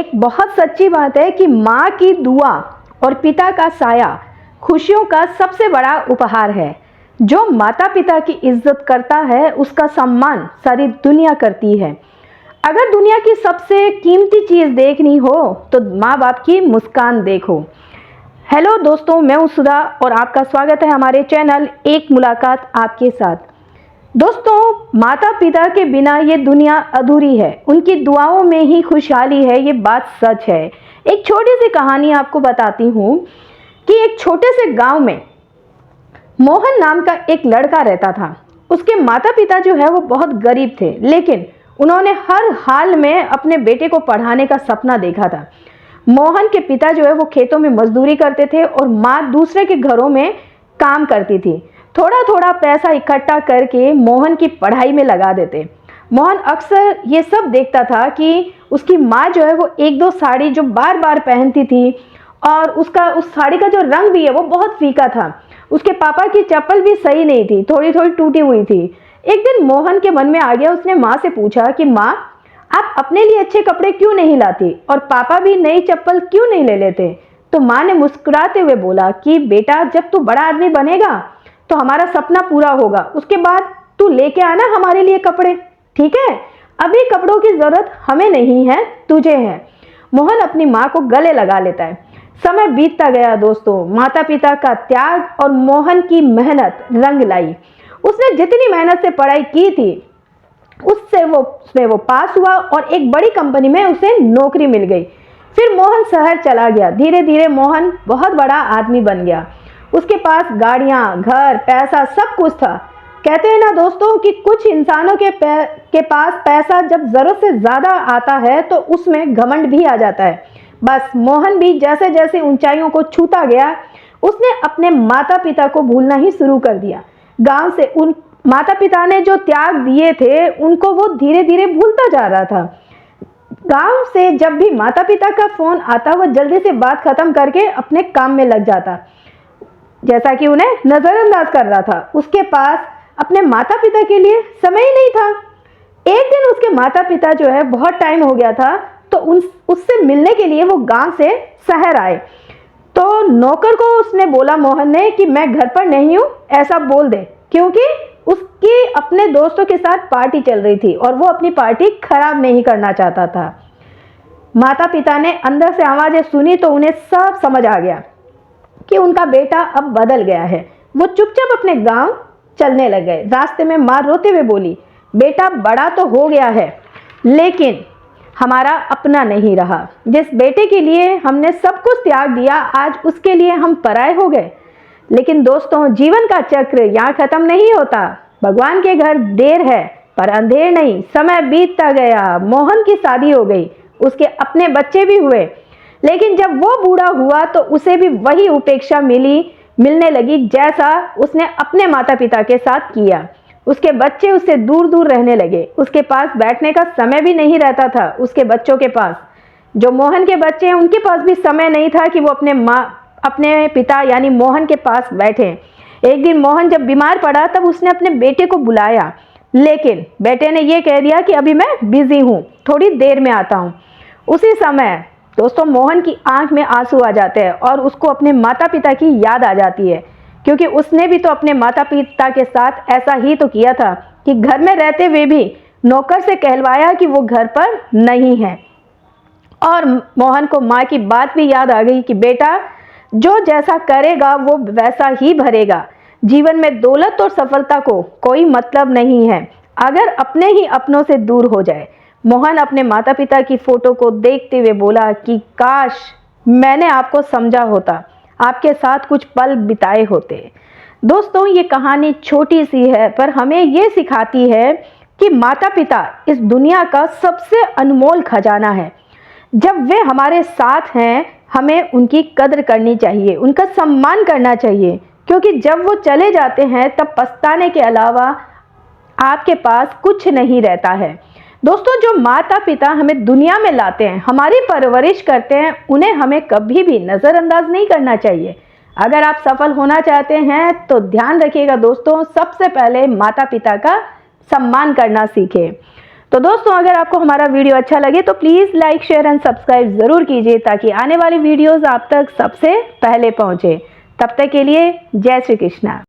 एक बहुत सच्ची बात है कि माँ की दुआ और पिता का साया खुशियों का सबसे बड़ा उपहार है। जो माता पिता की इज्जत करता है उसका सम्मान सारी दुनिया करती है। अगर दुनिया की सबसे कीमती चीज़ देखनी हो तो माँ बाप की मुस्कान देखो। हेलो दोस्तों, मैं हूँ सुधा और आपका स्वागत है हमारे चैनल एक मुलाकात आपके साथ। दोस्तों, माता पिता के बिना ये दुनिया अधूरी है। उनकी दुआओं में ही खुशहाली है, ये बात सच है। एक छोटी सी कहानी आपको बताती हूँ कि एक छोटे से गांव में मोहन नाम का एक लड़का रहता था। उसके माता पिता जो है वो बहुत गरीब थे, लेकिन उन्होंने हर हाल में अपने बेटे को पढ़ाने का सपना देखा था। मोहन के पिता जो है वो खेतों में मजदूरी करते थे और माँ दूसरे के घरों में काम करती थी। थोड़ा थोड़ा पैसा इकट्ठा करके मोहन की पढ़ाई में लगा देते। मोहन अक्सर ये सब देखता था कि उसकी माँ जो है वो एक दो साड़ी जो बार बार पहनती थी और उस साड़ी का जो रंग भी है वो बहुत फीका था। उसके पापा की चप्पल भी सही नहीं थी, थोड़ी थोड़ी टूटी हुई थी। एक दिन मोहन के मन में आ गया, उसने माँ से पूछा कि माँ, आप अपने लिए अच्छे कपड़े क्यों नहीं लाती और पापा भी नई चप्पल क्यों नहीं ले लेते? तो माँ ने मुस्कुराते हुए बोला कि बेटा, जब तू बड़ा आदमी बनेगा तो हमारा सपना पूरा होगा, उसके बाद तू लेके आना हमारे लिए कपड़े, ठीक है? अभी कपड़ों की जरूरत हमें नहीं है, तुझे है। मोहन अपनी माँ को गले लगा लेता है। समय बीतता गया दोस्तों। माता पिता का त्याग और मोहन की मेहनत रंग लाई। उसने जितनी मेहनत से पढ़ाई की थी उसमें वो पास हुआ और एक बड़ी कंपनी में उसे नौकरी मिल गई। फिर मोहन शहर चला गया। धीरे धीरे मोहन बहुत बड़ा आदमी बन गया। उसके पास गाड़ियां, घर, पैसा सब कुछ था। कहते हैं ना दोस्तों कि कुछ इंसानों के पास पैसा जब जरूरत से ज्यादा आता है तो उसमें घमंड भी आ जाता है। बस मोहन भी जैसे जैसे ऊंचाइयों को छूता गया, उसने अपने माता पिता को भूलना ही शुरू कर दिया। गांव से उन माता पिता ने जो त्याग दिए थे उनको वो धीरे धीरे भूलता जा रहा था। गांव से जब भी माता पिता का फोन आता वो जल्दी से बात खत्म करके अपने काम में लग जाता, जैसा कि उन्हें नजरअंदाज कर रहा था। उसके पास अपने माता पिता के लिए समय ही नहीं था। एक दिन उसके माता पिता जो है बहुत टाइम हो गया था तो उससे मिलने के लिए वो गांव से शहर आए। तो नौकर को उसने बोला, मोहन ने, कि मैं घर पर नहीं हूं ऐसा बोल दे, क्योंकि उसकी अपने दोस्तों के साथ पार्टी चल रही थी और वो अपनी पार्टी खराब नहीं करना चाहता था। माता पिता ने अंदर से आवाजें सुनी तो उन्हें सब समझ आ गया कि उनका बेटा अब बदल गया है। वो चुपचाप अपने गांव चलने लग गए। रास्ते में माँ रोते हुए बोली, बेटा, बड़ा तो हो गया है लेकिन हमारा अपना नहीं रहा। जिस बेटे के लिए हमने सब कुछ त्याग दिया, आज उसके लिए हम पराये हो गए। लेकिन दोस्तों, जीवन का चक्र यहाँ खत्म नहीं होता। भगवान के घर देर है पर अंधेर नहीं। समय बीतता गया। मोहन की शादी हो गई, उसके अपने बच्चे भी हुए, लेकिन जब वो बूढ़ा हुआ तो उसे भी वही उपेक्षा मिलने लगी जैसा उसने अपने माता पिता के साथ किया। उसके बच्चे उससे दूर दूर रहने लगे। उसके पास बैठने का समय भी नहीं रहता था। उसके बच्चों के पास, जो मोहन के बच्चे हैं, उनके पास भी समय नहीं था कि वो अपने पिता यानी मोहन के पास बैठे। एक दिन मोहन जब बीमार पड़ा तब उसने अपने बेटे को बुलाया, लेकिन बेटे ने यह कह दिया कि अभी मैं बिजी हूं, थोड़ी देर में आता हूं। उसी समय दोस्तों मोहन की आंख में आंसू आ जाते हैं और उसको अपने माता पिता की याद आ जाती है, क्योंकि उसने भी तो अपने माता पिता के साथ ऐसा ही तो किया था कि घर में रहते हुए भी नौकर से कहलवाया कि वो घर पर नहीं है। और मोहन को माँ की बात भी याद आ गई कि बेटा, जो जैसा करेगा वो वैसा ही भरेगा। जीवन में दौलत और सफलता को कोई मतलब नहीं है अगर अपने ही अपनों से दूर हो जाए। मोहन अपने माता पिता की फोटो को देखते हुए बोला कि काश मैंने आपको समझा होता, आपके साथ कुछ पल बिताए होते। दोस्तों, ये कहानी छोटी सी है पर हमें ये सिखाती है कि माता पिता इस दुनिया का सबसे अनमोल खजाना है। जब वे हमारे साथ हैं हमें उनकी कद्र करनी चाहिए, उनका सम्मान करना चाहिए, क्योंकि जब वो चले जाते हैं तब पछताने के अलावा आपके पास कुछ नहीं रहता है। दोस्तों, जो माता पिता हमें दुनिया में लाते हैं, हमारी परवरिश करते हैं, उन्हें हमें कभी भी नज़रअंदाज नहीं करना चाहिए। अगर आप सफल होना चाहते हैं तो ध्यान रखिएगा दोस्तों, सबसे पहले माता पिता का सम्मान करना सीखें। तो दोस्तों अगर आपको हमारा वीडियो अच्छा लगे तो please like share and subscribe ज़रूर कीजिए ताकि आने वाली वीडियोज़ आप तक सबसे पहले पहुँचे। तब तक के लिए जय श्री कृष्णा।